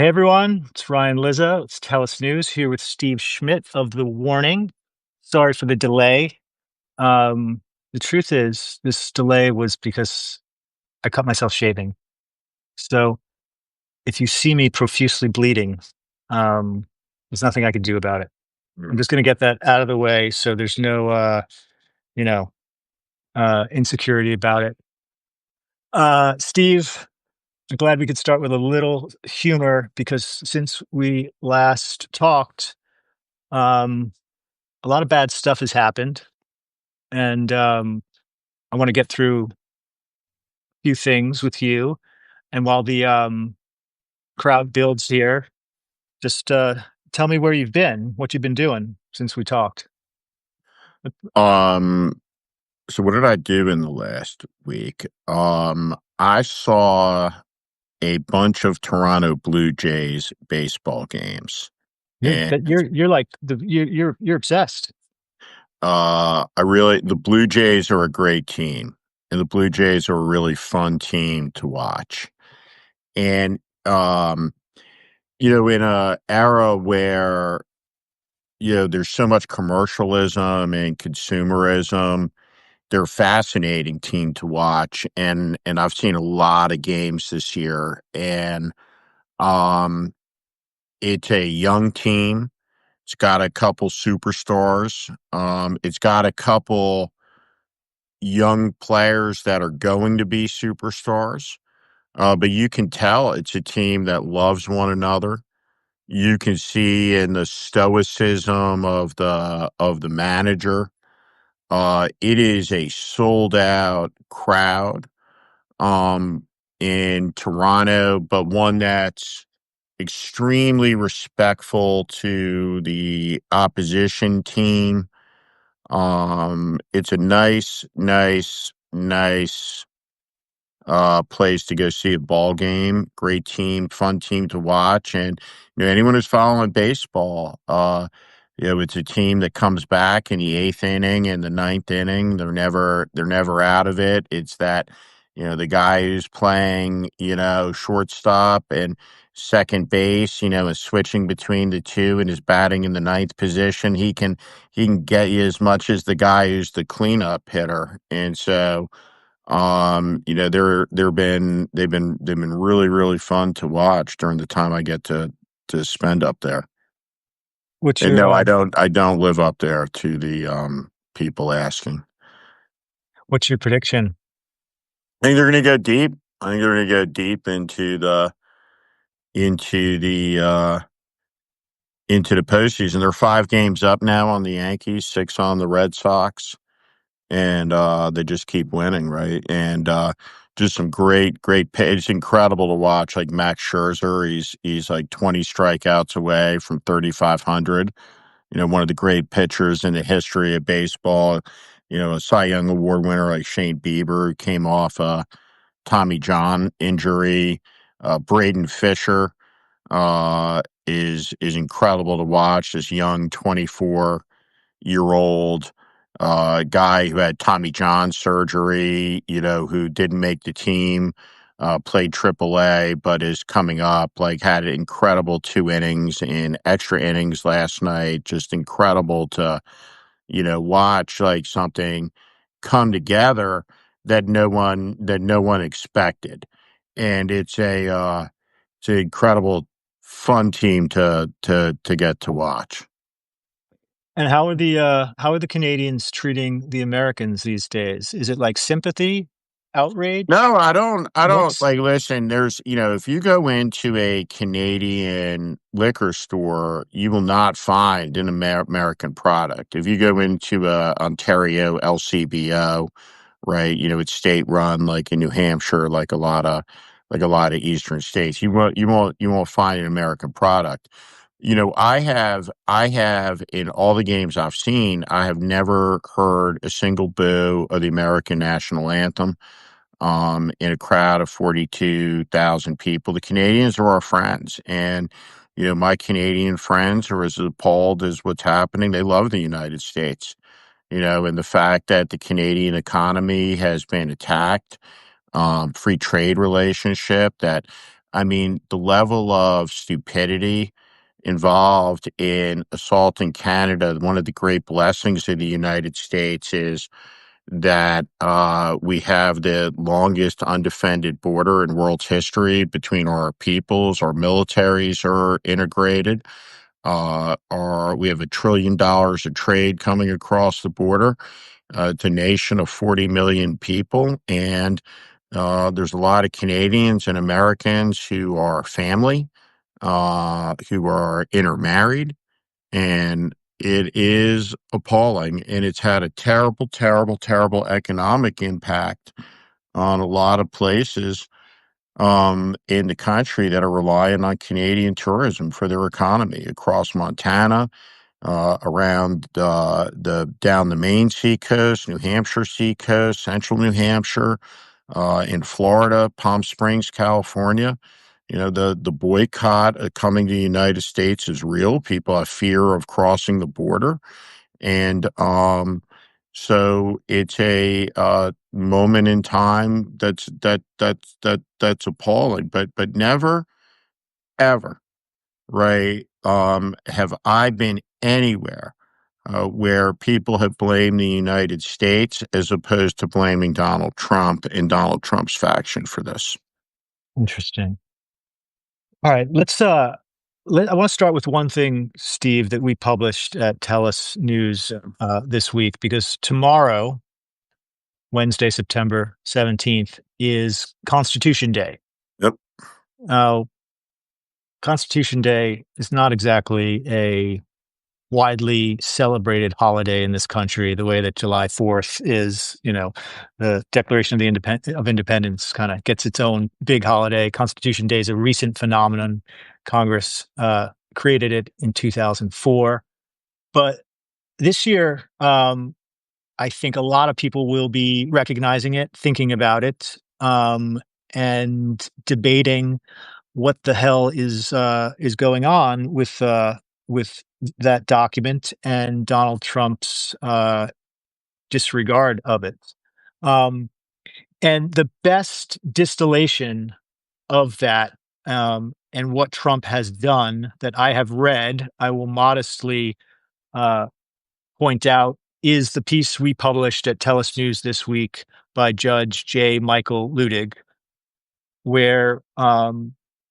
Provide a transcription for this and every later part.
Hey everyone, it's Ryan Lizza. It's Telus News here with Steve Schmidt of The Warning. Sorry for the delay. The truth is, this delay was because I cut myself shaving. So if you see me profusely bleeding, um, there's nothing I can do about it. I'm just going to get that out of the way so there's no, you know, insecurity about it. Steve, I'm glad we could start with a little humor because since we last talked, um, a lot of bad stuff has happened, and I want to get through a few things with you. And while the crowd builds here, just tell me where you've been, what you've been doing since we talked. Um, so what did I do in the last week? I saw a bunch of Toronto Blue Jays baseball games, and You're like you're obsessed. the Blue Jays are a great team, and the Blue Jays are a really fun team to watch. And um, in a era where there's so much commercialism and consumerism, they're a fascinating team to watch, and I've seen a lot of games this year, and um, it's a young team. It's got a couple superstars. It's got a couple young players that are going to be superstars. But you can tell it's a team that loves one another. You can see in the stoicism of the manager. It is a sold out crowd um, in Toronto, but one that's extremely respectful to the opposition team. It's a nice place to go see a ball game. Great team, fun team to watch, and anyone who's following baseball, it's a team that comes back in the eighth inning and the ninth inning. They're never out of it. It's that the guy who's playing shortstop and second base, is switching between the two and is batting in the ninth position. He can get you as much as the guy who's the cleanup hitter, and so. They've been really, really fun to watch during the time I get to spend up there. What's And your no, I don't live up there to the people asking. what's your prediction? I think they're gonna go deep. I think they're gonna go deep into the postseason. They're 5 games up now on the Yankees, 6 on the Red Sox. And they just keep winning, right? And just some great pay. It's incredible to watch. Like Max Scherzer, he's like 20 strikeouts away from 3,500. One of the great pitchers in the history of baseball. A Cy Young Award winner like Shane Bieber, who came off a Tommy John injury. Braden Fisher is incredible to watch. This young 24-year-old guy who had Tommy John surgery, who didn't make the team, played AAA, but is coming up, like had an incredible 2 innings in extra innings last night. Just incredible to, watch like something come together that no one expected. And it's an incredible fun team to get to watch. And how are the Canadians treating the Americans these days? Is it like sympathy, outrage, No, I don't mix? like listen, if you go into a Canadian liquor store, you will not find an American product. If you go into a Ontario LCBO, right, it's state run like in New Hampshire, like a lot of eastern states, you won't find an American product. I have in all the games I've seen, I have never heard a single boo of the American national anthem in a crowd of 42,000 people. The Canadians are our friends. And, my Canadian friends are as appalled as what's happening. They love the United States, and the fact that the Canadian economy has been attacked, free trade relationship that I mean, the level of stupidity involved in assaulting Canada, one of the great blessings of the United States is that we have the longest undefended border in world's history between our peoples. Our militaries are integrated. We have $1 trillion of trade coming across the border. It's a nation of 40 million people, and there's a lot of Canadians and Americans who are family, who are intermarried, and it is appalling, and it's had a terrible, terrible, terrible economic impact on a lot of places in the country that are relying on Canadian tourism for their economy across Montana, around the down the Maine seacoast, New Hampshire seacoast, central New Hampshire, in Florida, Palm Springs, California. You know, the boycott coming to the United States is real. People have fear of crossing the border, and so it's a moment in time that's appalling. But never ever, right? Have I been anywhere where people have blamed the United States as opposed to blaming Donald Trump and Donald Trump's faction for this. Interesting. All right, I want to start with one thing, Steve, that we published at TELUS News this week, because tomorrow, Wednesday, September 17th, is Constitution Day. Yep. Now, Constitution Day is not exactly a widely celebrated holiday in this country, the way that July 4th is, the Declaration of Independence kind of gets its own big holiday. Constitution Day is a recent phenomenon. Congress created it in 2004. But this year, I think a lot of people will be recognizing it, thinking about it, and debating what the hell is going on with that document and Donald Trump's disregard of it. And the best distillation of that, and what Trump has done that I have read, I will modestly point out, is the piece we published at TELUS News this week by Judge J. Michael Luttig, where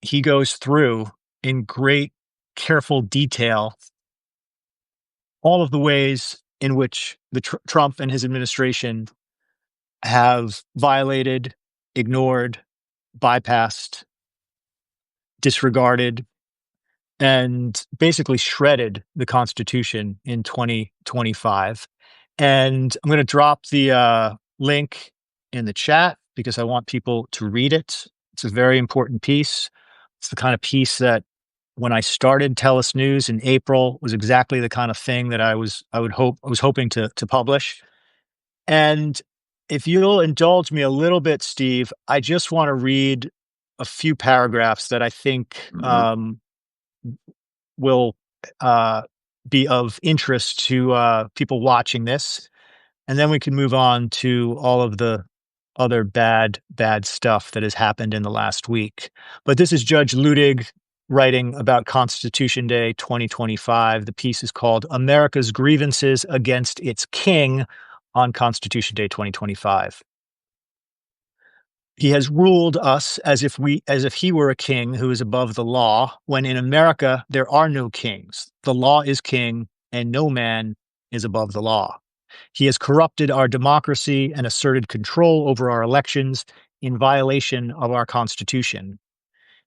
he goes through in great, careful detail all of the ways in which Trump and his administration have violated, ignored, bypassed, disregarded, and basically shredded the Constitution in 2025. And I'm going to drop the link in the chat because I want people to read it. It's a very important piece. It's the kind of piece that, when I started TELUS News in April, was exactly the kind of thing that I was hoping to publish. And if you'll indulge me a little bit, Steve, I just want to read a few paragraphs that I think will be of interest to people watching this, and then we can move on to all of the other bad stuff that has happened in the last week. But this is Judge Luttig writing about Constitution Day 2025. The piece is called "America's Grievances Against Its King on Constitution Day 2025." He has ruled us as if he were a king who is above the law, when in America there are no kings. The law is king, and no man is above the law. He has corrupted our democracy and asserted control over our elections in violation of our Constitution.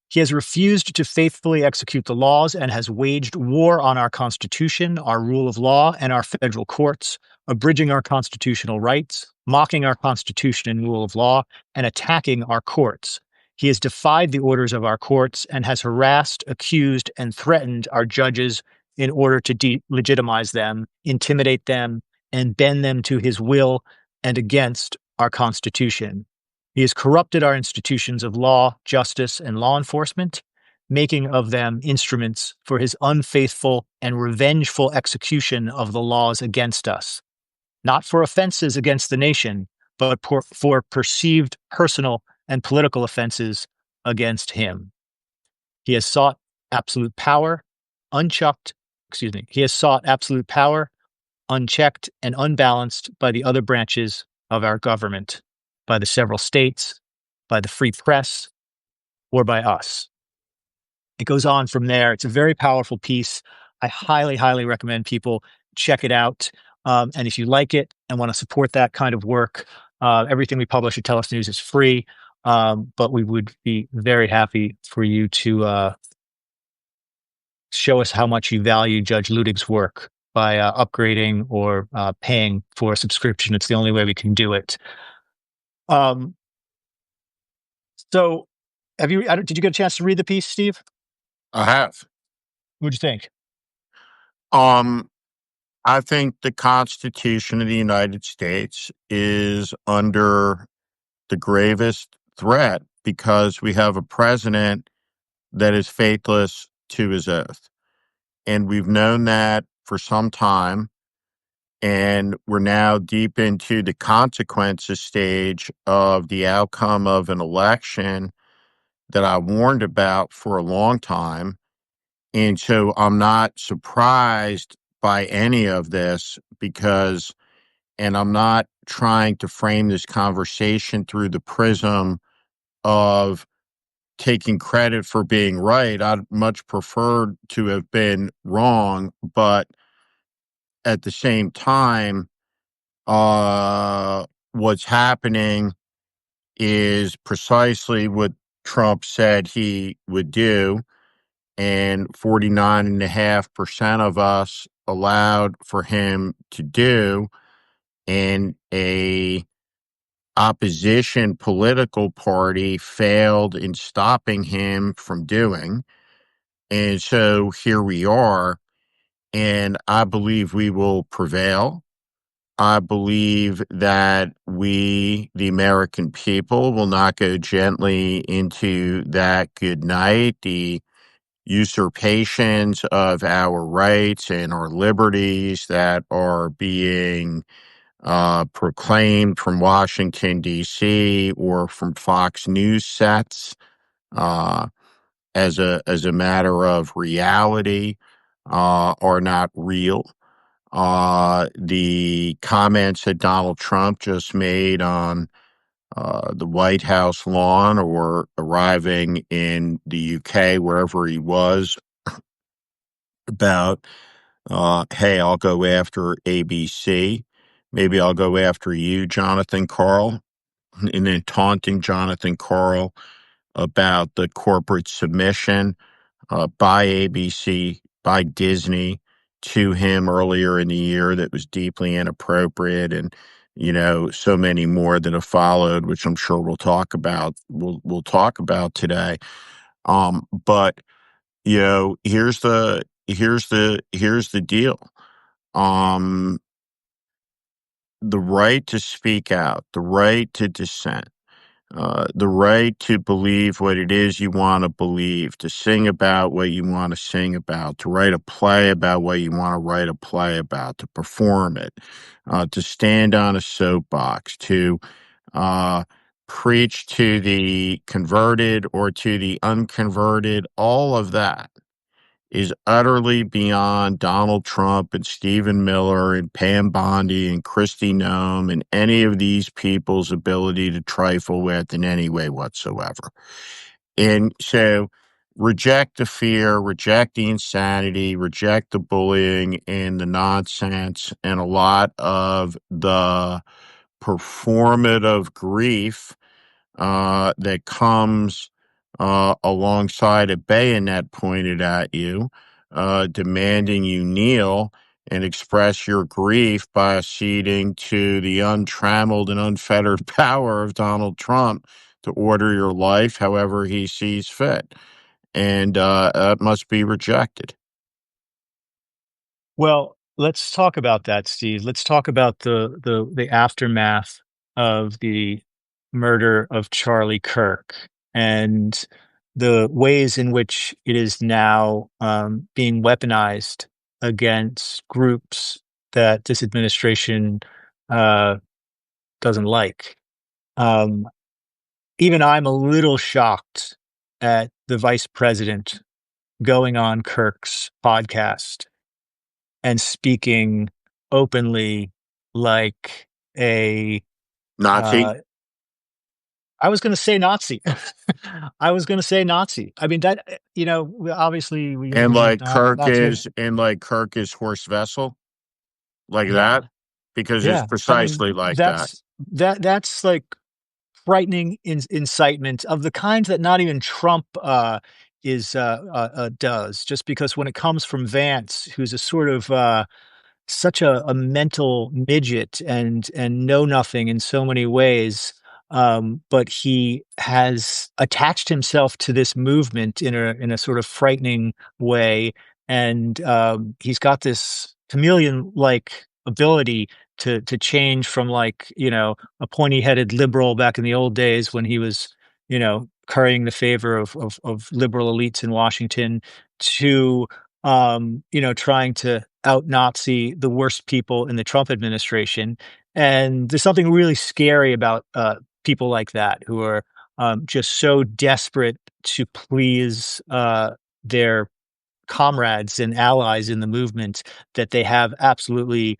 He has refused to faithfully execute the laws and has waged war on our Constitution, our rule of law, and our federal courts, abridging our constitutional rights, mocking our Constitution and rule of law, and attacking our courts. He has defied the orders of our courts and has harassed, accused, and threatened our judges in order to delegitimize them, intimidate them, and bend them to his will and against our Constitution. He has corrupted our institutions of law, justice, and law enforcement, making of them instruments for his unfaithful and revengeful execution of the laws against us, not for offenses against the nation, but for perceived personal and political offenses against him. He has sought absolute power, unchecked, he has sought absolute power, unchecked and unbalanced by the other branches of our government, by the several states, by the free press, or by us. It goes on from there. It's a very powerful piece. I highly, highly recommend people check it out. And if you like it and want to support that kind of work, everything we publish at TELUS News is free. But we would be very happy for you to show us how much you value Judge Luttig's work by upgrading or paying for a subscription. It's the only way we can do it. Um, so, did you get a chance to read the piece, Steve? I have. What'd you think? Um, I think the Constitution of the United States is under the gravest threat because we have a president that is faithless to his oath. And we've known that for some time. And we're now deep into the consequences stage of the outcome of an election that I warned about for a long time. And so I'm not surprised by any of this because, and I'm not trying to frame this conversation through the prism of taking credit for being right. I'd much prefer to have been wrong, but at the same time, what's happening is precisely what Trump said he would do, and 49.5% of us allowed for him to do, and a opposition political party failed in stopping him from doing. And so here we are, and I believe we will prevail. I believe that we, the American people, will not go gently into that good night. The usurpations of our rights and our liberties that are being proclaimed from Washington, D.C., or from Fox News sets uh, as a matter of reality are not real. The comments that Donald Trump just made on the White House lawn or arriving in the UK, wherever he was, about, hey, I'll go after ABC. Maybe I'll go after you, Jonathan Karl, and then taunting Jonathan Karl about the corporate submission by ABC, by Disney to him earlier in the year that was deeply inappropriate, and so many more that have followed, which I'm sure we'll talk about. We'll talk about today. But here's the deal. Um, the right to speak out, the right to dissent, the right to believe what it is you want to believe, to sing about what you want to sing about, to write a play about what you want to write a play about, to perform it, to stand on a soapbox, to uh, preach to the converted or to the unconverted. All of that is utterly beyond Donald Trump and Stephen Miller and Pam Bondi and Kristi Noem and any of these people's ability to trifle with in any way whatsoever. And so reject the fear, reject the insanity, reject the bullying and the nonsense and a lot of the performative grief that comes alongside a bayonet pointed at you, demanding you kneel and express your grief by acceding to the untrammeled and unfettered power of Donald Trump to order your life however he sees fit. And that must be rejected. Well, let's talk about that, Steve. Let's talk about the aftermath of the murder of Charlie Kirk and the ways in which it is now being weaponized against groups that this administration uh, doesn't like. Um, Even I'm a little shocked at the vice president going on Kirk's podcast and speaking openly like a Nazi. uh, I was going to say Nazi. I was going to say Nazi. I mean that obviously And we need not to make like Kirk is horse vessel, like yeah that, because it's yeah. I mean precisely like that. that's like frightening incitement of the kind that not even Trump is does. Just because when it comes from Vance, who's a sort of such a mental midget and know nothing in so many ways. But he has attached himself to this movement in a sort of frightening way, and he's got this chameleon like ability to change from like a pointy headed liberal back in the old days when he was currying the favor of liberal elites in Washington to trying to out Nazi the worst people in the Trump administration. And there's something really scary about people like that who are just so desperate to please their comrades and allies in the movement that they have absolutely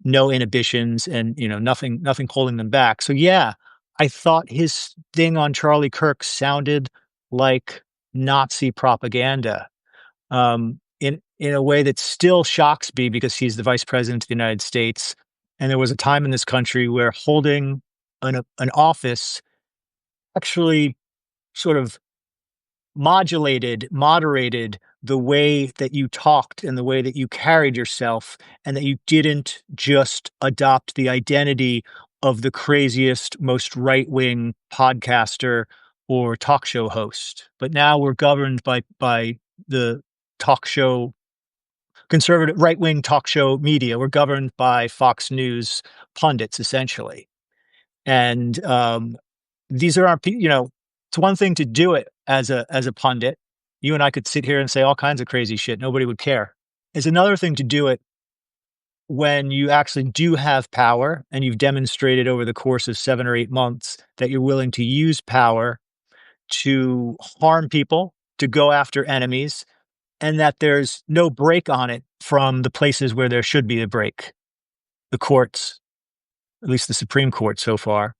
no inhibitions and nothing holding them back. So yeah, I thought his thing on Charlie Kirk sounded like Nazi propaganda in a way that still shocks me because he's the vice president of the United States, and there was a time in this country where holding an office actually sort of moderated the way that you talked and the way that you carried yourself, and that you didn't just adopt the identity of the craziest, most right wing podcaster or talk show host. But now we're governed by the talk show conservative right wing talk show media. We're governed by Fox News pundits essentially, and these are our it's one thing to do it as a pundit. You and I could sit here and say all kinds of crazy shit. Nobody would care. It's another thing to do it when you actually do have power and you've demonstrated over the course of 7 or 8 months that you're willing to use power to harm people, to go after enemies, and that there's no break on it from the places where there should be a break, the courts, at least the Supreme Court so far,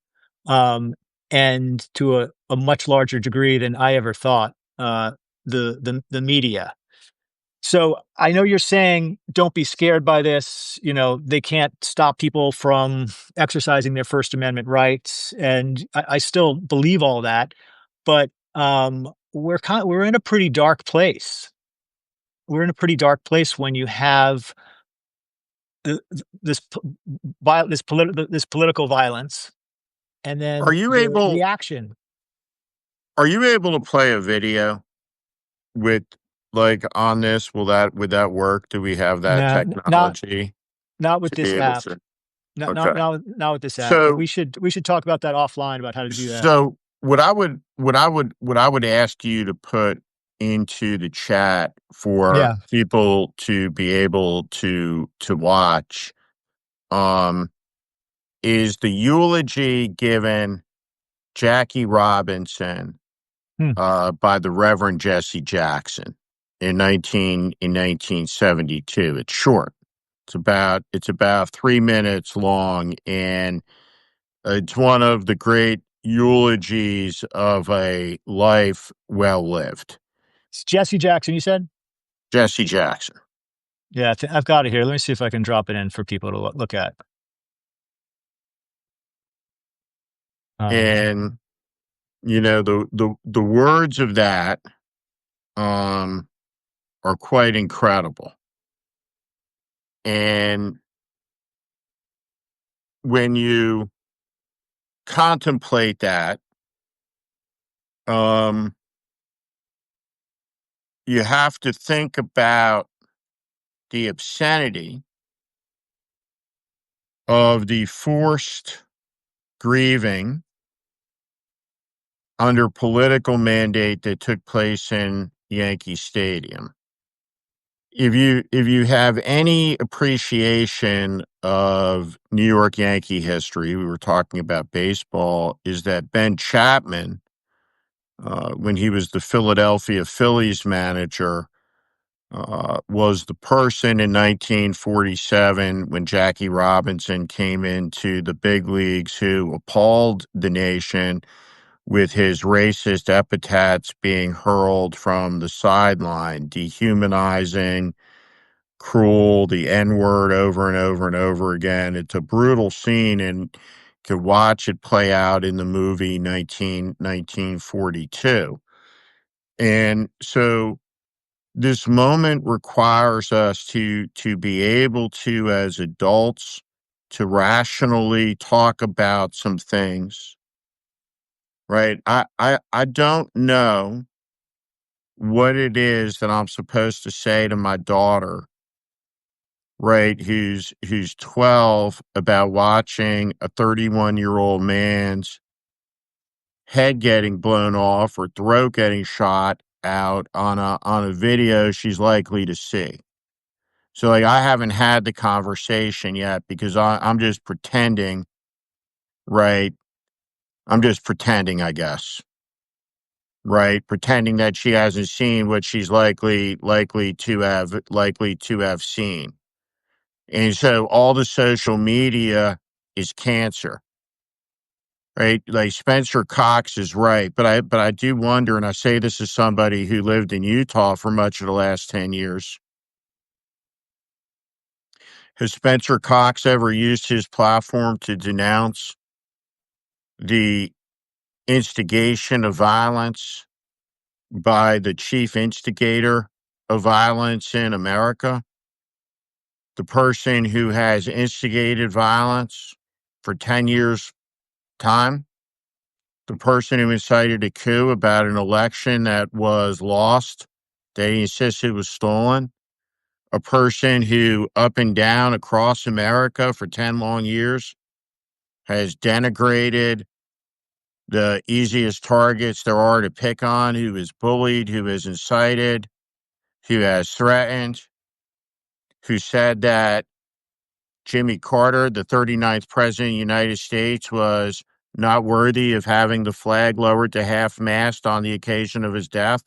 and to a much larger degree than I ever thought, the media. So I know you're saying don't be scared by this. They can't stop people from exercising their First Amendment rights, and I still believe all that. But we're in a pretty dark place. We're in a pretty dark place when you have this this political violence, and Are then you the able reaction. are you able to play a video with, like, on this? Would that work? Do we have that Nah, not technology not with to be this able app. to? Not Okay. not not not with this app. But So we should talk about that offline about how to do that. so what I would ask you to put into the chat for Yeah. people to be able to watch, um, is the eulogy given Jackie Robinson, Hmm. by the Reverend Jesse Jackson in 1972. It's short. It's about 3 minutes long, and it's one of the great eulogies of a life well lived. It's Jesse Jackson, you said? Jesse Jackson. Yeah, I've got it here. Let me see if I can drop it in for people to look at. Um, And the words of that um are quite incredible. And when you contemplate that, um you have to think about the obscenity of the forced grieving under political mandate that took place in Yankee Stadium. If you have any appreciation of New York Yankee history, we were talking about baseball, is that Ben Chapman when he was the Philadelphia Phillies manager, was the person in 1947 when Jackie Robinson came into the big leagues who appalled the nation with his racist epithets being hurled from the sideline, dehumanizing, cruel, the N-word over and over and over again. It's a brutal scene, and could watch it play out in the movie 1942. And so this moment requires us to be able to, as adults, to rationally talk about some things, right? I don't know what it is that I'm supposed to say to my daughter, right, who's 12, about watching a 31-year-old man's head getting blown off or throat getting shot out on a video she's likely to see. So, like, I haven't had the conversation yet because I'm just pretending, right? I'm just pretending, I guess, right? Pretending that she hasn't seen what she's likely to have seen. And so all the social media is cancer, right? Like Spencer Cox is right, but I do wonder, and I say this as somebody who lived in Utah for much of the last 10 years. Has Spencer Cox ever used his platform to denounce the instigation of violence by the chief instigator of violence in America? The person who has instigated violence for 10 years' time? The person who incited a coup about an election that was lost, that he insisted was stolen? A person who, up and down across America for 10 long years, has denigrated the easiest targets there are to pick on, who is bullied, who is incited, who has threatened, who said that Jimmy Carter, the 39th president of the United States, was not worthy of having the flag lowered to half-mast on the occasion of his death,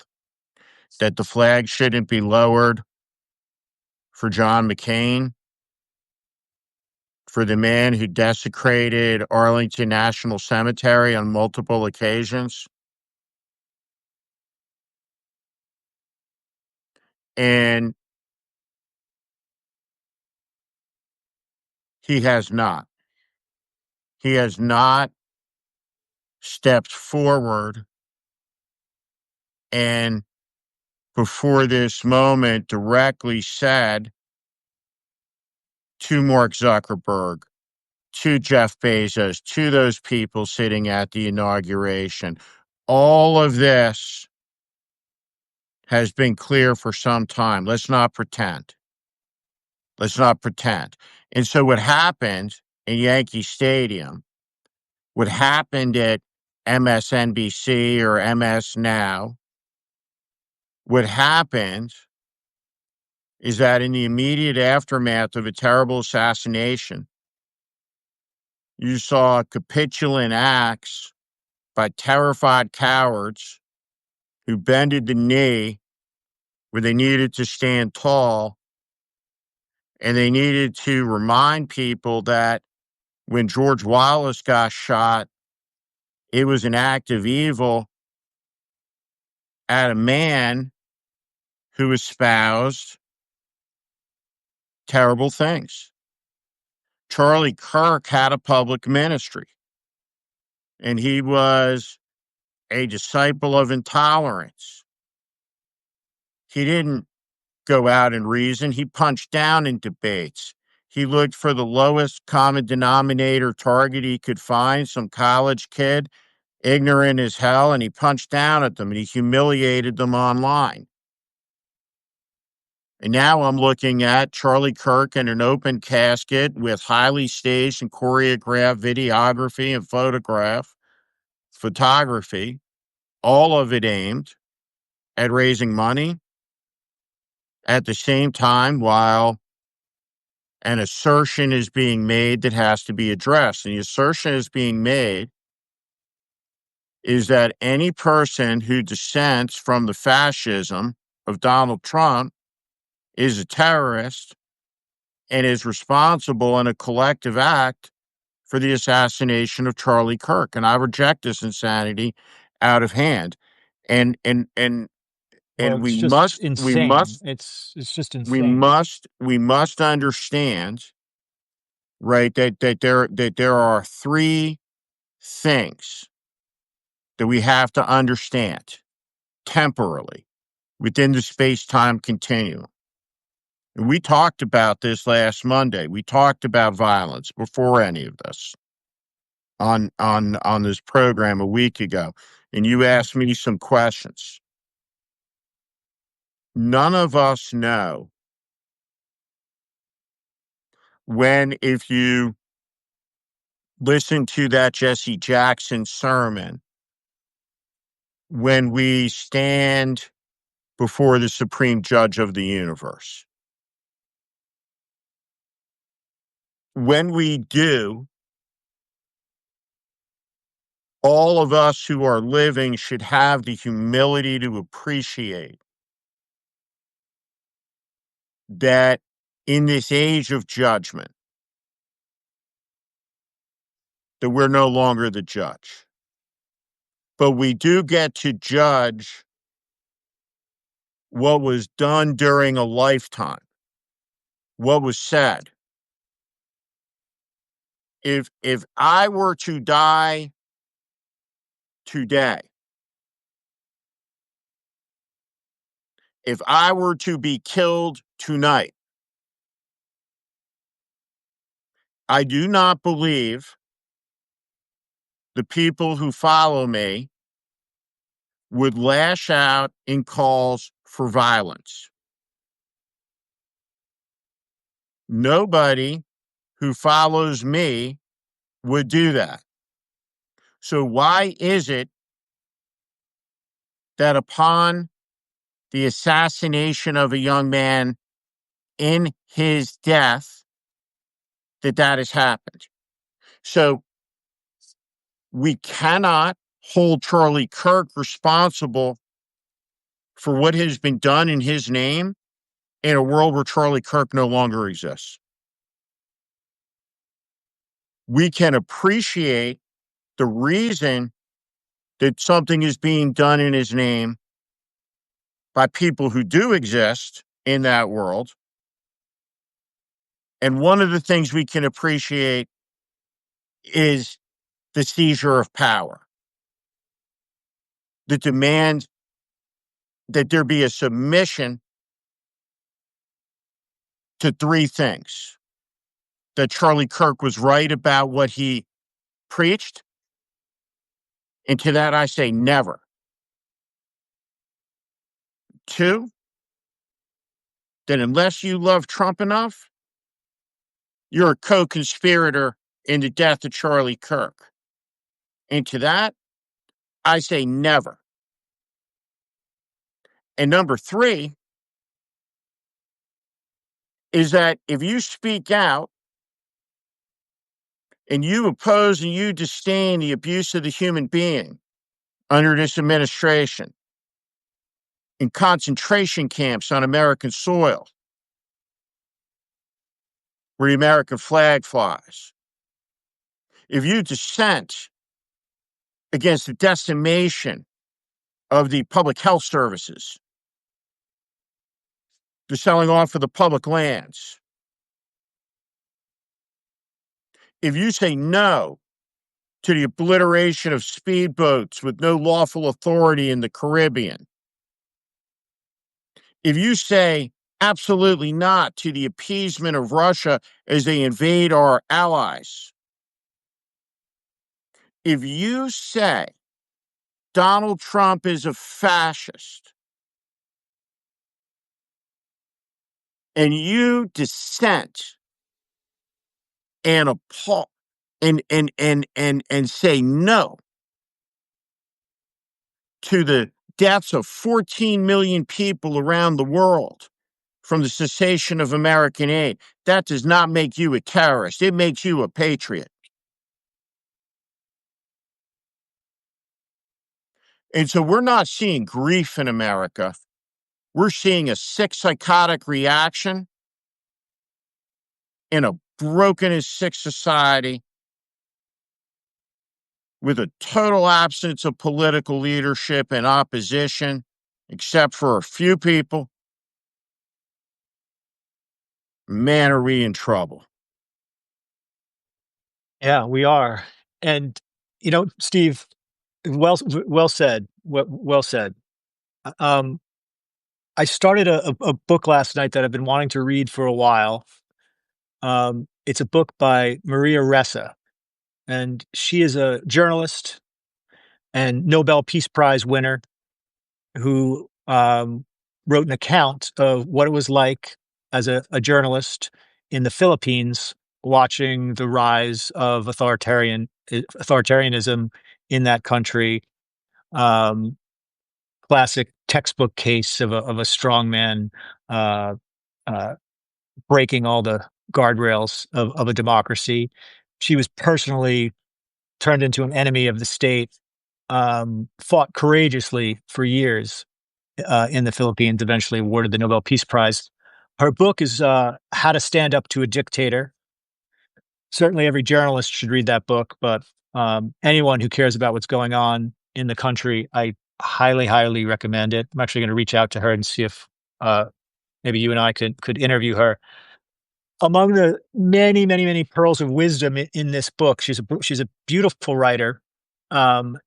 that the flag shouldn't be lowered for John McCain, for the man who desecrated Arlington National Cemetery on multiple occasions. And he has not. He has not stepped forward and, before this moment, directly said to Mark Zuckerberg, to Jeff Bezos, to those people sitting at the inauguration, all of this has been clear for some time. Let's not pretend. Let's not pretend. And so what happened in Yankee Stadium, what happened at MSNBC or MS Now, what happened is that in the immediate aftermath of a terrible assassination, you saw capitulant acts by terrified cowards who bended the knee where they needed to stand tall, and they needed to remind people that when George Wallace got shot, it was an act of evil at a man who espoused terrible things. Charlie Kirk had a public ministry, and he was a disciple of intolerance. He didn't go out and reason. He punched down in debates. He looked for the lowest common denominator target he could find, some college kid, ignorant as hell, and he punched down at them and he humiliated them online. And now I'm looking at Charlie Kirk in an open casket with highly staged and choreographed videography and photography, all of it aimed at raising money at the same time while an assertion is being made that has to be addressed. And the assertion is being made is that any person who dissents from the fascism of Donald Trump is a terrorist and is responsible in a collective act for the assassination of Charlie Kirk. And I reject this insanity out of hand. And and and Well, and it's we just must we insane. must It's just we insane. must we must understand, right, that there are three things that we have to understand temporally within the space-time continuum. And we talked about this last Monday. We talked about violence before any of this on this program a week ago. And you asked me some questions. None of us know when, if you listen to that Jesse Jackson sermon, when we stand before the supreme judge of the universe. When we do, all of us who are living should have the humility to appreciate that in this age of judgment, that we're no longer the judge. But we do get to judge what was done during a lifetime, what was said. If I were to die today, if I were to be killed tonight, I do not believe the people who follow me would lash out in calls for violence. Nobody who follows me would do that. So why is it that upon the assassination of a young man in his death, that has happened? So we cannot hold Charlie Kirk responsible for what has been done in his name in a world where Charlie Kirk no longer exists. We can appreciate the reason that something is being done in his name by people who do exist in that world. And one of the things we can appreciate is the seizure of power, the demand that there be a submission to three things: that Charlie Kirk was right about what he preached. And to that, I say never. Two, that unless you love Trump enough, you're a co-conspirator in the death of Charlie Kirk. And to that, I say never. And number three is that if you speak out and you oppose and you disdain the abuse of the human being under this administration in concentration camps on American soil where the American flag flies, if you dissent against the decimation of the public health services, the selling off of the public lands, if you say no to the obliteration of speedboats with no lawful authority in the Caribbean, if you say absolutely not to the appeasement of Russia as they invade our allies, if you say Donald Trump is a fascist and you dissent and appall and say no to the deaths of 14 million people around the world from the cessation of American aid, that does not make you a terrorist. It makes you a patriot. And so we're not seeing grief in America. We're seeing a sick, psychotic reaction in a broken and sick society with a total absence of political leadership and opposition, except for a few people. Man, are we in trouble. Yeah, we are. And, Steve, well said. Well said. Um, I started a book last night that I've been wanting to read for a while. It's a book by Maria Ressa, and she is a journalist and Nobel Peace Prize winner who wrote an account of what it was like as a journalist in the Philippines, watching the rise of authoritarianism in that country. Um, Classic textbook case of a strong man uh, uh, breaking all the guardrails of a democracy. She was personally turned into an enemy of the state, fought courageously for years in the Philippines, eventually awarded the Nobel Peace Prize. Her book is How to Stand Up to a Dictator. Certainly, every journalist should read that book, but anyone who cares about what's going on in the country, I highly, highly recommend it. I'm actually going to reach out to her and see if uh, maybe you and I could interview her. Among the many, many, many pearls of wisdom in this book, she's a beautiful writer. Um,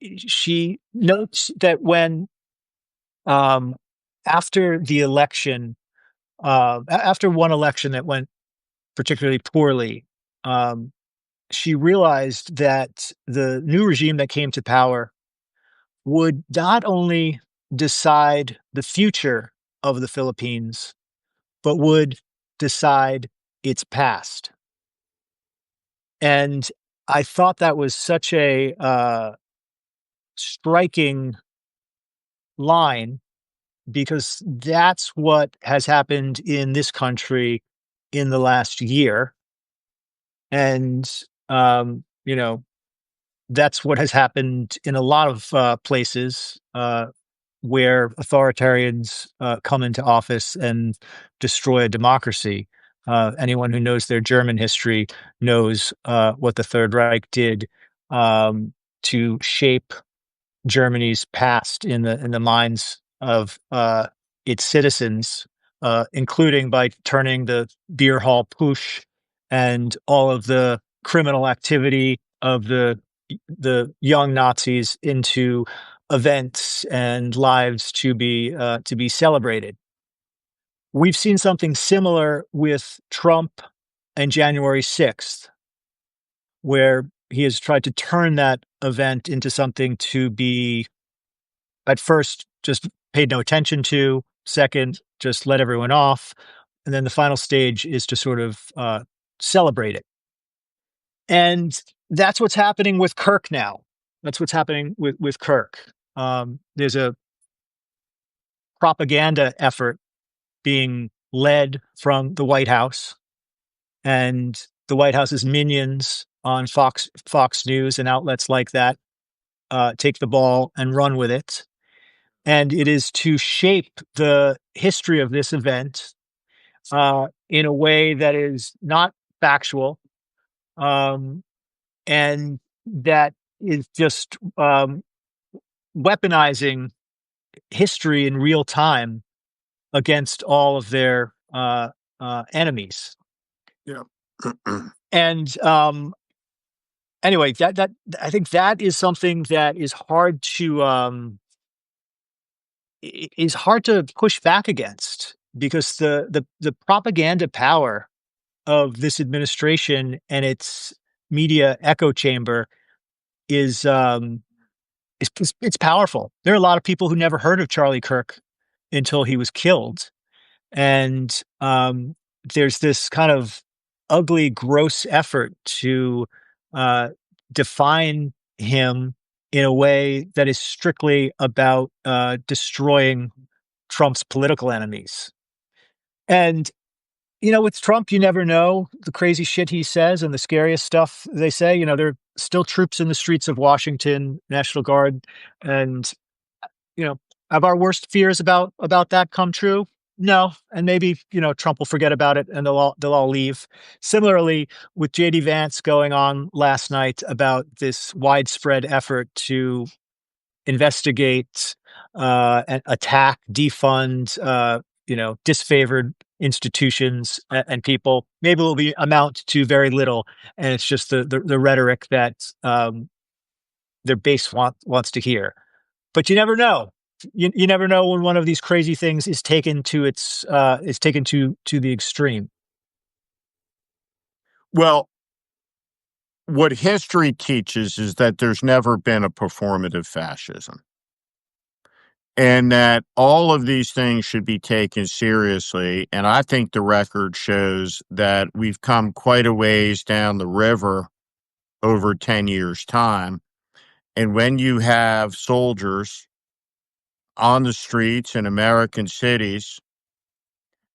she notes that when um, after the election, after one election that went particularly poorly, um, she realized that the new regime that came to power would not only decide the future of the Philippines, but would decide its past. And I thought that was such a striking line because that's what has happened in this country in the last year. And, that's what has happened in a lot of places where authoritarians come into office and destroy a democracy. Anyone who knows their German history knows what the Third Reich did um, to shape Germany's past in the minds of its citizens, including by turning the beer hall push and all of the criminal activity of the young Nazis into events and lives to be celebrated. We've seen something similar with Trump and January 6th, where he has tried to turn that event into something to be, at first, just paid no attention to, second, just let everyone off, and then the final stage is to sort of celebrate it. And that's what's happening with Kirk now. That's what's happening with Kirk. There's a propaganda effort being led from the White House, and the White House's minions on Fox News and outlets like that take the ball and run with it. And it is to shape the history of this event in a way that is not factual, um, and that is just weaponizing history in real time against all of their enemies. Yeah. And anyway, that I think that is something that is hard to push back against because the propaganda power of this administration and its media echo chamber is it's powerful. There are a lot of people who never heard of Charlie Kirk until he was killed, and there's this kind of ugly, gross effort to uh, define him in a way that is strictly about destroying Trump's political enemies. And with Trump, you never know the crazy shit he says and the scariest stuff they say. There are still troops in the streets of Washington, National Guard, and you know, have our worst fears about that come true? No, and maybe Trump will forget about it and they'll all leave. Similarly, with JD Vance going on last night about this widespread effort to investigate and attack, defund, disfavored institutions and people. Maybe it will be amount to very little, and it's just the rhetoric that their base wants to hear. But you never know. You never know when one of these crazy things is taken to the extreme. Well, what history teaches is that there's never been a performative fascism, and that all of these things should be taken seriously. And I think the record shows that we've come quite a ways down the river over 10 years' time. And when you have soldiers on the streets in American cities,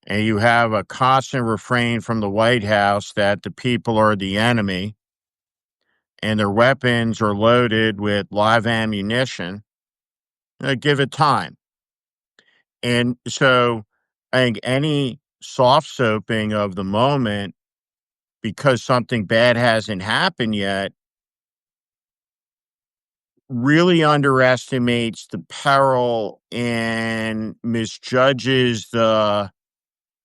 and you have a constant refrain from the White House that the people are the enemy and their weapons are loaded with live ammunition, give it time. And so I think any soft soaping of the moment because something bad hasn't happened yet really underestimates the peril and misjudges the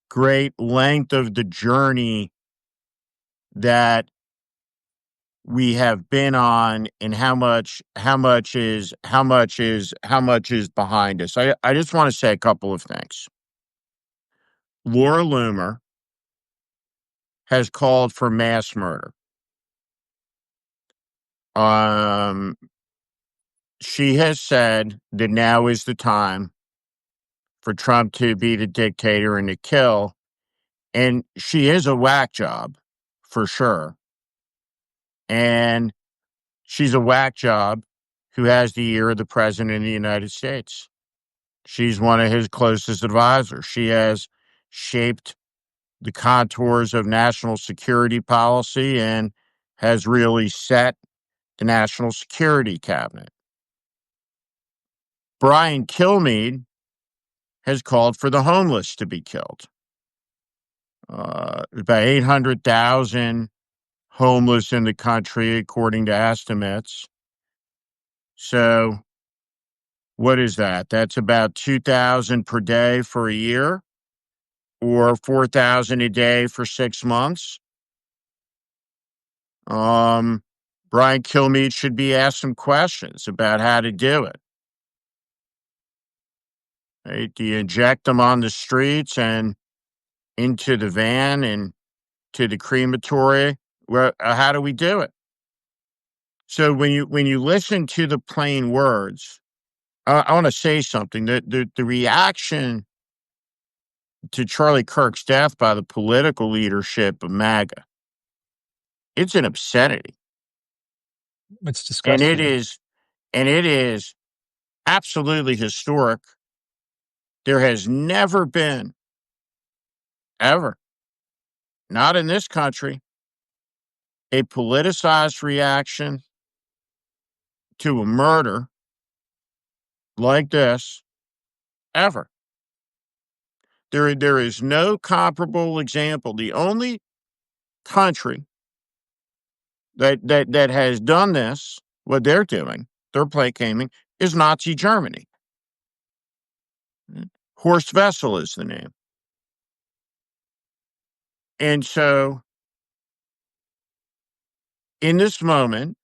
great length of the journey that we have been on and how much is behind us. I just want to say a couple of things. Laura Loomer has called for mass murder. Um, she has said that now is the time for Trump to be the dictator and to kill. And she is a whack job for sure. And she's a whack job who has the ear of the president of the United States. She's one of his closest advisors. She has shaped the contours of national security policy and has really set the national security cabinet. Brian Kilmeade has called for the homeless to be killed. About 800,000 homeless in the country, according to estimates. So what is that? That's about 2,000 per day for a year or 4,000 a day for 6 months. Brian Kilmeade should be asked some questions about how to do it. Right? Do you inject them on the streets and into the van and to the crematory? Well, how do we do it? So when you listen to the plain words, I want to say something. The reaction to Charlie Kirk's death by the political leadership of MAGA, it's an obscenity, It's and it disgusting. is absolutely historic. There has never been, ever, not in this country, a politicized reaction to a murder like this ever. There is no comparable example. The only country that has done this, what they're doing, they're placating, is Nazi Germany. Horst Wessel is the name. And so, in this moment,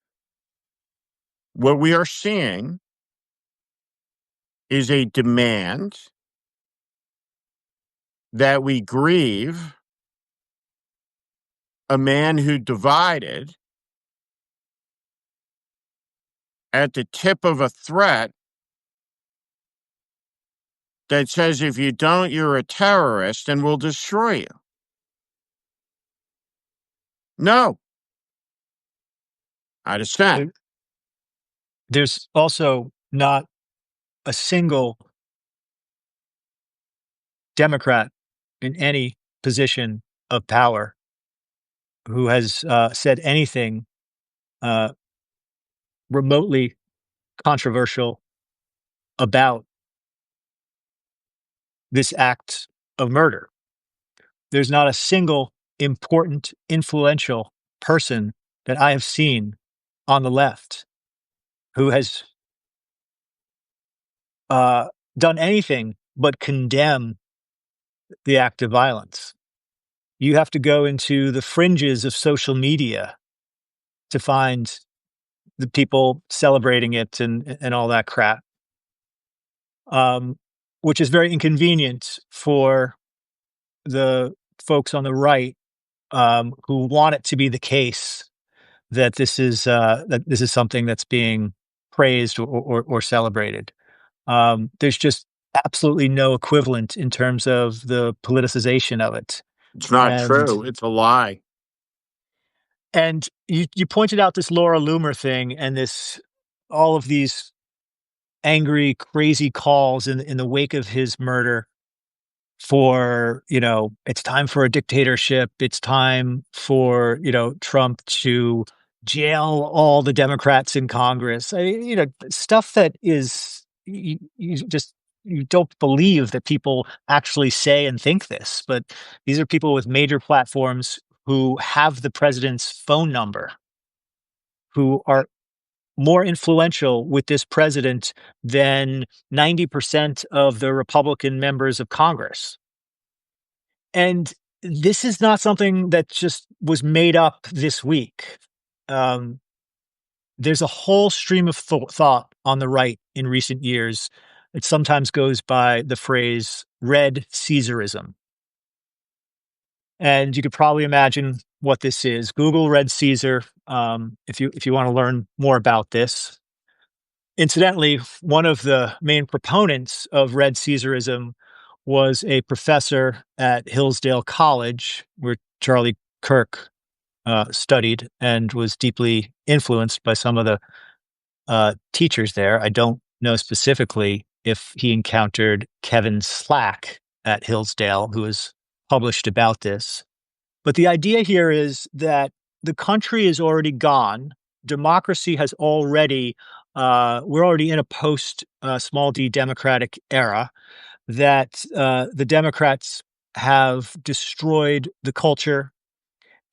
what we are seeing is a demand that we grieve a man who divided at the tip of a threat that says if you don't, you're a terrorist and will destroy you. No, I dissent. There- There's also not a single Democrat in any position of power who has said anything remotely controversial about this act of murder. There's not a single important, influential person that I have seen on the left who has uh, done anything but condemn the act of violence. You have to go into the fringes of social media to find the people celebrating it and all that crap, um, which is very inconvenient for the folks on the right who want it to be the case that this is something that's being praised or celebrated. There's just absolutely no equivalent in terms of the politicization of it. It's not And true. It's a lie. you pointed out this Laura Loomer thing and this all of these angry, crazy calls in the wake of his murder for, it's time for a dictatorship. It's time for, Trump to jail all the Democrats in Congress. Stuff that is, you don't believe that people actually say and think this, but these are people with major platforms who have the president's phone number, who are more influential with this president than 90% of the Republican members of Congress. And this is not something that just was made up this week. Um, there's a whole stream of thought on the right in recent years. It sometimes goes by the phrase red Caesarism. And you could probably imagine what this is. Google Red Caesar if you want to learn more about this. Incidentally, one of the main proponents of red Caesarism was a professor at Hillsdale College, where Charlie Kirk studied and was deeply influenced by some of the teachers there. I don't know specifically if he encountered Kevin Slack at Hillsdale, who has published about this. But the idea here is that the country is already gone. Democracy has already, we're already in a post small d democratic era, that the Democrats have destroyed the culture.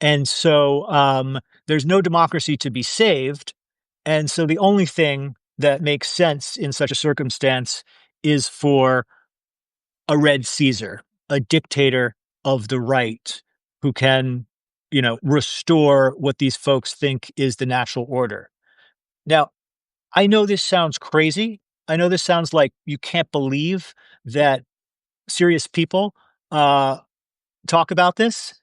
And so there's no democracy to be saved. And so the only thing that makes sense in such a circumstance is for a red Caesar, a dictator of the right who can, restore what these folks think is the natural order. Now, I know this sounds crazy. I know this sounds like you can't believe that serious people talk about this,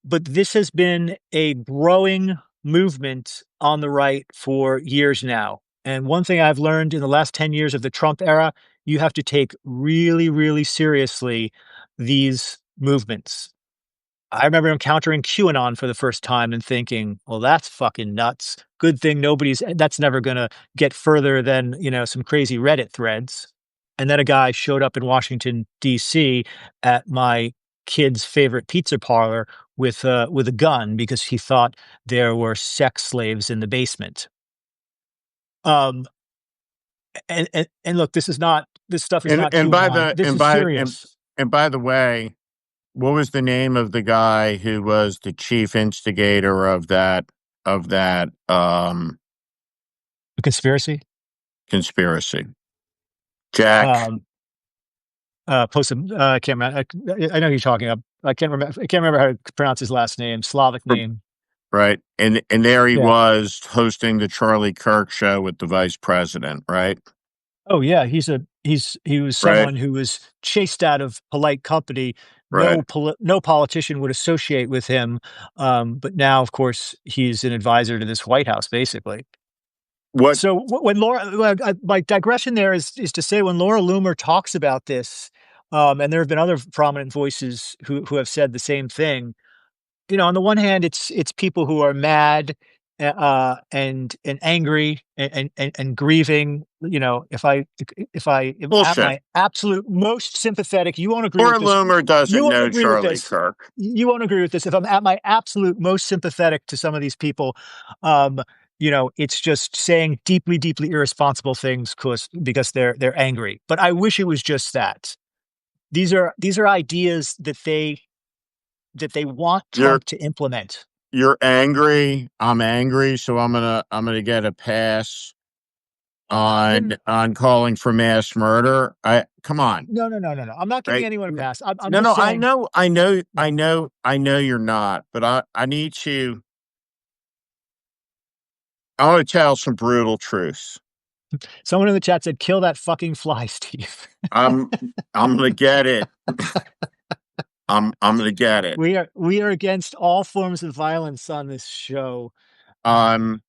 but this has been a growing movement on the right for years now. And one thing I've learned in the last 10 years of the Trump era, you have to take really, really seriously these movements. I remember encountering QAnon for the first time and thinking, well, that's fucking nuts. Good thing that's never going to get further than, some crazy Reddit threads. And then a guy showed up in Washington, D.C. at my kid's favorite pizza parlor with a gun because he thought there were sex slaves in the basement. Um, and look, this stuff is not And by QAnon. the This is serious. and by the way, what was the name of the guy who was the chief instigator of that A conspiracy. conspiracy? Jack, Um, posted. I can't remember. I know who you're talking about. I can't remember. I can't remember how to pronounce his last name. Slavic name. right? And there he Yeah. was hosting the Charlie Kirk show with the vice president, right? Oh yeah. He was Right, someone who was chased out of polite company. right. No politician would associate with him. But now, of course, he's an advisor to this White House, basically. What So when my digression there is to say when Laura Loomer talks about this, and there have been other prominent voices who have said the same thing. On the one hand, it's people who are mad, and angry and grieving. If I am at bullshit? my absolute most sympathetic, you won't agree with Laura this. Loomer You doesn't won't know agree with Charlie this. Kirk. You won't agree with this. If I'm at my absolute most sympathetic to some of these people, um, it's just saying deeply, deeply irresponsible things because they're angry. But I wish it was just that. These are ideas that they want You're Trump to implement. you're angry. I'm angry, so I'm gonna get a pass No, on calling for mass murder. I come on, no, no, no, no, no. I'm not giving right? anyone a pass. I'm No, just no, I saying, know, I know, I yeah. know, I know you're not, but I need to. I want to tell some brutal truths. Someone in the chat said, "Kill that fucking fly, Steve." I'm I'm gonna get it. I'm gonna get it. We are against all forms of violence on this show. Um,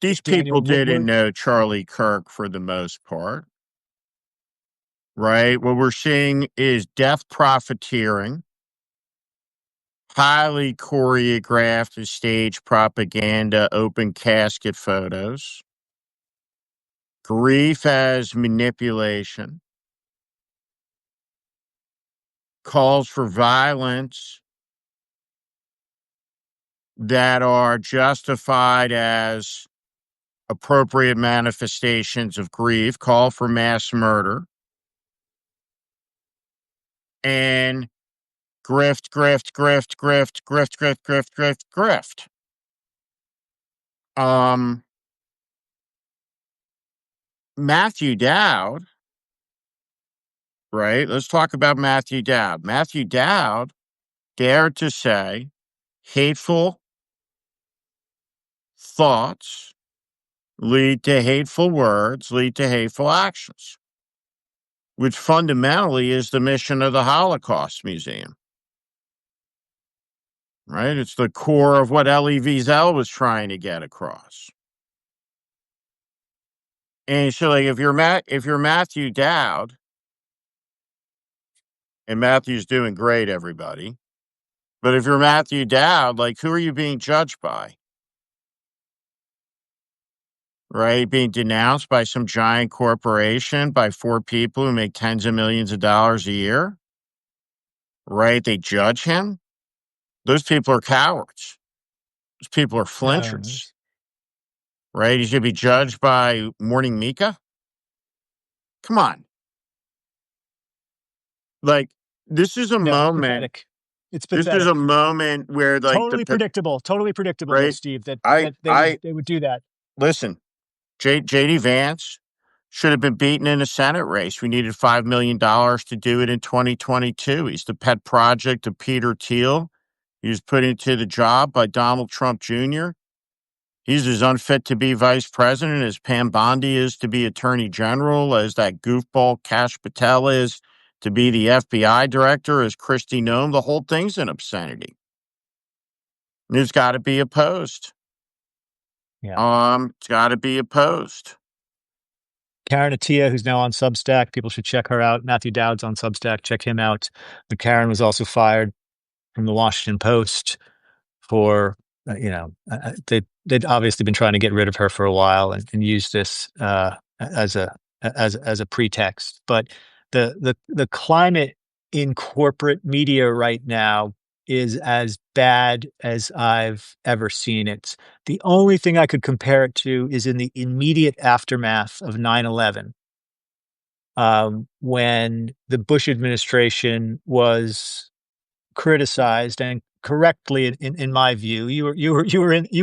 these Daniel people didn't Woodward. know Charlie Kirk for the most part, right? What we're seeing is death profiteering, highly choreographed and staged propaganda, open casket photos, grief as manipulation, calls for violence that are justified as appropriate manifestations of grief, call for mass murder, and grift, grift, grift, grift, grift, grift, grift, grift, grift. Um, Matthew Dowd, right? Let's talk about Matthew Dowd. Matthew Dowd dared to say hateful thoughts lead to hateful words, lead to hateful actions, which fundamentally is the mission of the Holocaust Museum, right? It's the core of what Elie Wiesel was trying to get across. And so, like, if you're Matthew Dowd, and Matthew's doing great, everybody, but if you're Matthew Dowd, like, who are you being judged by? Right? Being denounced by some giant corporation, by four people who make tens of millions of dollars a year? Right? They judge him. Those people are cowards. Those people are Uh, flinchers. Right? He should be judged by Morning Mika. Come on. Like, this is a no, it's moment. pathetic. It's This is a pathetic. moment where, like, Totally predictable, though, right? Steve. That I, that they would I they would do that. listen. JD Vance should have been beaten in a Senate race. We needed $5 million to do it in 2022. He's the pet project of Peter Thiel. He was put into the job by Donald Trump Jr. He's as unfit to be vice president as Pam Bondi is to be attorney general, as that goofball Kash Patel is to be the FBI director, as Christy Nome. The whole thing's an obscenity. And it's got to be opposed. Yeah. It's got to be opposed. Karen Attia, who's now on Substack. People should check her out. Matthew Dowd's on Substack. Check him out. But Karen was also fired from the Washington Post for, they'd obviously been trying to get rid of her for a while and use this as a pretext. But the climate in corporate media right now is as bad as I've ever seen it. The only thing I could compare it to is in the immediate aftermath of 9/11, when the Bush administration was criticized, and correctly in my view. You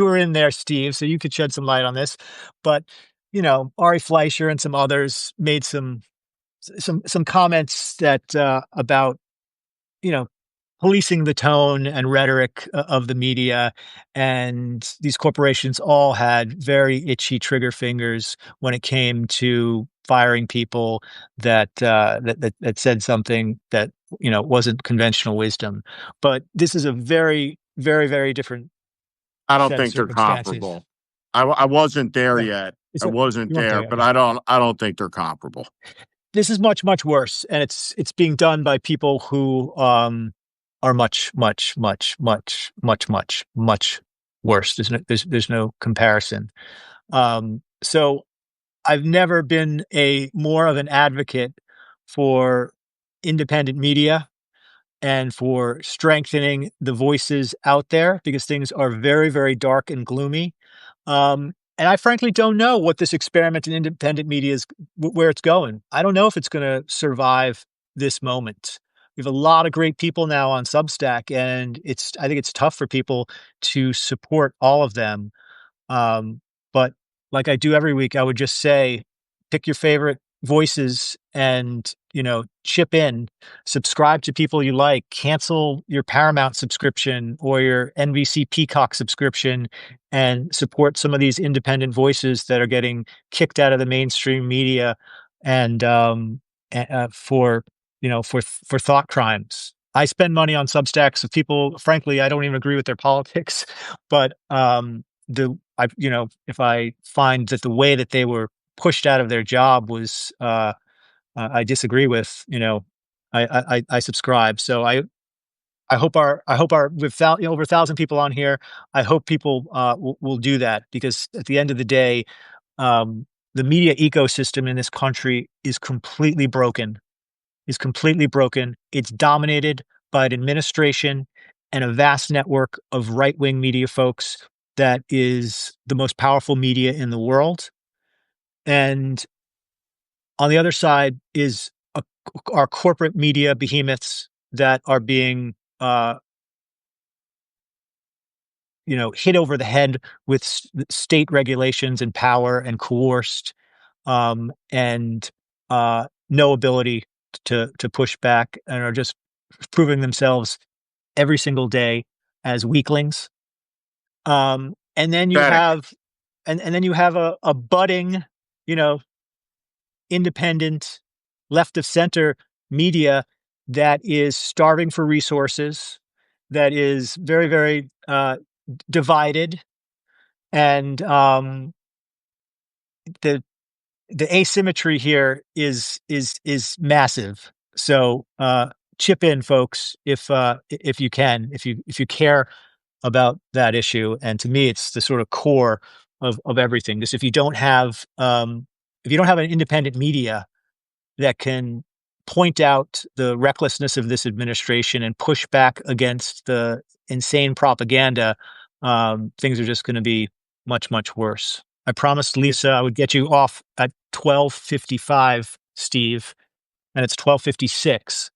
were in there, Steve, so you could shed some light on this. But Ari Fleischer and some others made some comments that about you know policing the tone and rhetoric of the media, and these corporations all had very itchy trigger fingers when it came to firing people that said something that wasn't conventional wisdom. But this is a very, very, very different I don't set of think they're circumstances. comparable. I wasn't there Yeah, yet. it's I a wasn't you weren't there, there yet. but Okay. I don't think they're comparable. This is much, much worse, and it's being done by people who are much, much, much, much, much, much, much worse. There's no comparison. So I've never been a more of an advocate for independent media. and for strengthening the voices out there because things are very, very dark and gloomy. And I frankly don't know what this experiment in independent media is, where it's going. I don't know if it's going to survive this moment. We have a lot of great people now on Substack, and I think it's tough for people to support all of them. But like I do every week, I would just say, pick your favorite voices and, chip in, subscribe to people you like, cancel your Paramount subscription or your NBC Peacock subscription and support some of these independent voices that are getting kicked out of the mainstream media and, for, for thought crimes. I spend money on Substacks of people, frankly, I don't even agree with their politics, but, if I find that the way that they were pushed out of their job was, I disagree with, I subscribe. So I hope our with over 1,000 people on here, I hope people will do that because at the end of the day, the media ecosystem in this country is completely broken. Is completely broken. It's dominated by an administration and a vast network of right-wing media folks that is the most powerful media in the world. And on the other side is our corporate media behemoths that are being, hit over the head with state regulations and power and coerced, and no ability to push back and are just proving themselves every single day as weaklings. And then you Pathetic. have and then you have a budding, you know, independent left of center media that is starving for resources, that is very, very divided, and the the asymmetry here is massive. So chip in, folks, if you can, if you care about that issue. And to me, it's the sort of core of everything. Because if you don't have an independent media that can point out the recklessness of this administration and push back against the insane propaganda, things are just going to be much, much worse. I promised Lisa I would get you off at 12:55, Steve, and it's 12:56.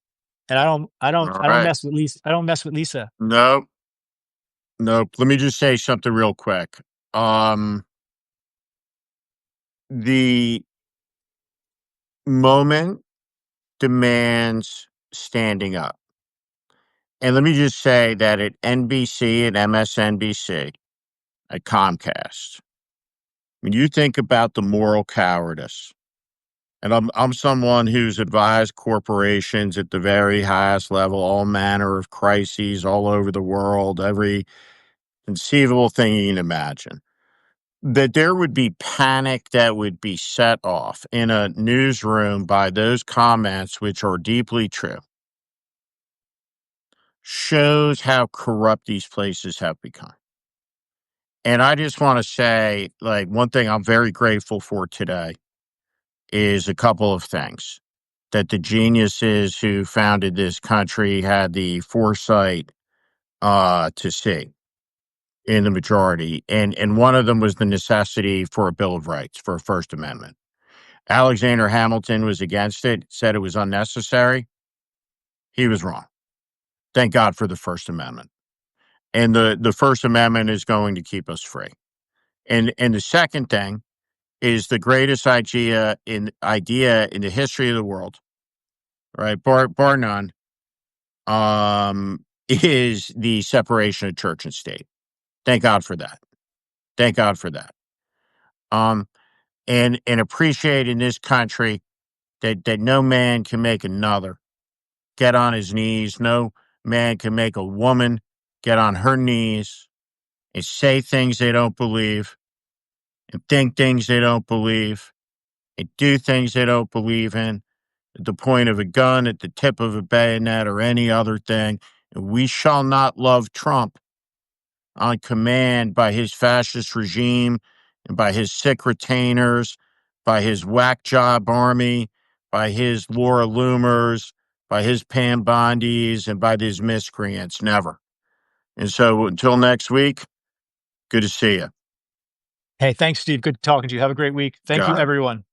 And All I don't right. mess with Lisa. I don't mess with Lisa. Nope. Nope. Let me just say something real quick. Um, the moment demands standing up. And let me just say that at NBC and MSNBC, at Comcast, when you think about the moral cowardice, and I'm someone who's advised corporations at the very highest level, all manner of crises all over the world, every conceivable thing you can imagine, that there would be panic that would be set off in a newsroom by those comments, which are deeply true, shows how corrupt these places have become. And I just want to say, like, one thing I'm very grateful for today is a couple of things that the geniuses who founded this country had the foresight to see in the majority. And one of them was the necessity for a Bill of Rights, for a First Amendment. Alexander Hamilton was against it, said it was unnecessary. He was wrong. Thank God for the First Amendment. And the First Amendment is going to keep us free. And the second thing is the greatest idea in the history of the world, right? Bar none, is the separation of church and state. Thank God for that. Thank God for that. Um, and appreciate in this country that no man can make another get on his knees. No man can make a woman get on her knees and say things they don't believe and think things they don't believe and do things they don't believe in at the point of a gun, at the tip of a bayonet, or any other thing. And we shall not love Trump on command by his fascist regime and by his sick retainers, by his whack job army, by his Laura Loomers, by his Pam Bondies and by these miscreants. Never. And so until next week, good to see you. Hey, thanks, Steve. Good talking to you. Have a great week. Thank you, Got it. everyone.